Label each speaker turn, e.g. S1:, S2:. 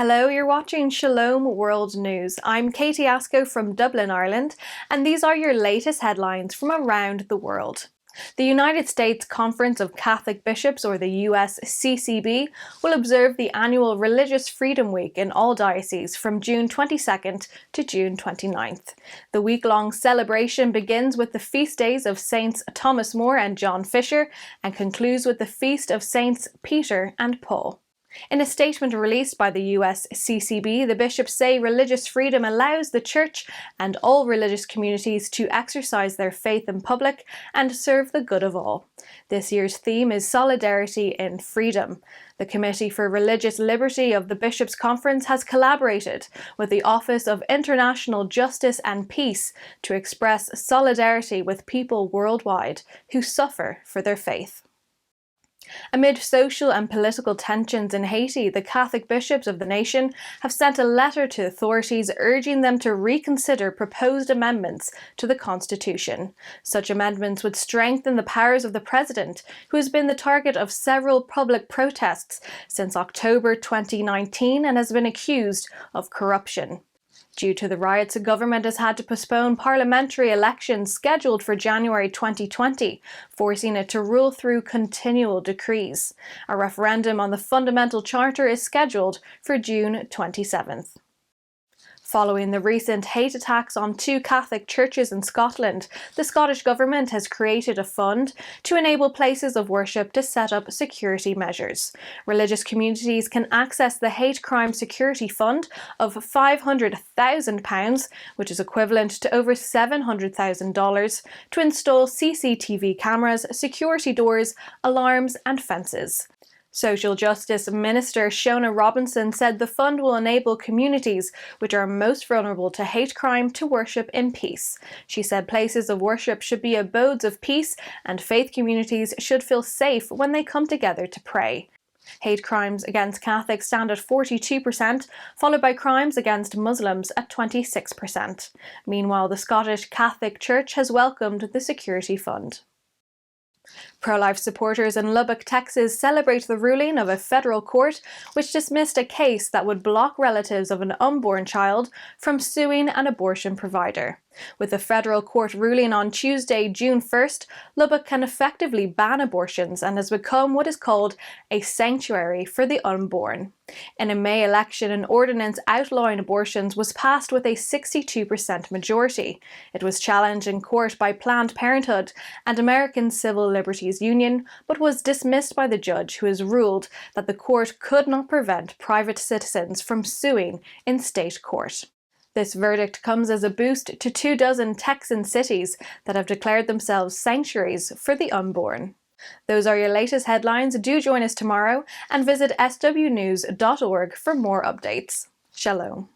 S1: Hello, you're watching Shalom World News. I'm Katie Asco from Dublin, Ireland, and these are your latest headlines from around the world. The United States Conference of Catholic Bishops, or the USCCB, will observe the annual Religious Freedom Week in all dioceses from June 22nd to June 29th. The week-long celebration begins with the feast days of Saints Thomas More and John Fisher and concludes with the feast of Sts Peter and Paul. In a statement released by the USCCB, the bishops say religious freedom allows the Church and all religious communities to exercise their faith in public and serve the good of all. This year's theme is Solidarity in Freedom. The Committee for Religious Liberty of the Bishops' Conference has collaborated with the Office of International Justice and Peace to express solidarity with people worldwide who suffer for their faith. Amid social and political tensions in Haiti, the Catholic bishops of the nation have sent a letter to authorities urging them to reconsider proposed amendments to the constitution. Such amendments would strengthen the powers of the president, who has been the target of several public protests since October 2019 and has been accused of corruption. Due to the riots, the government has had to postpone parliamentary elections scheduled for January 2020, forcing it to rule through continual decrees. A referendum on the Fundamental Charter is scheduled for June 27th. Following the recent hate attacks on two Catholic churches in Scotland, the Scottish Government has created a fund to enable places of worship to set up security measures. Religious communities can access the Hate Crime Security Fund of £500,000, which is equivalent to over $700,000, to install CCTV cameras, security doors, alarms and fences. Social Justice Minister Shona Robinson said the fund will enable communities which are most vulnerable to hate crime to worship in peace. She said places of worship should be abodes of peace and faith communities should feel safe when they come together to pray. Hate crimes against Catholics stand at 42%, followed by crimes against Muslims at 26%. Meanwhile, the Scottish Catholic Church has welcomed the security fund. Pro-life supporters in Lubbock, Texas celebrate the ruling of a federal court which dismissed a case that would block relatives of an unborn child from suing an abortion provider. With the federal court ruling on Tuesday, June 1st, Lubbock can effectively ban abortions and has become what is called a sanctuary for the unborn. In a May election, an ordinance outlawing abortions was passed with a 62% majority. It was challenged in court by Planned Parenthood and American Civil Liberties Union, but was dismissed by the judge, who has ruled that the court could not prevent private citizens from suing in state court. This verdict comes as a boost to 24 Texan cities that have declared themselves sanctuaries for the unborn. Those are your latest headlines. Do join us tomorrow and visit swnews.org for more updates. Shalom.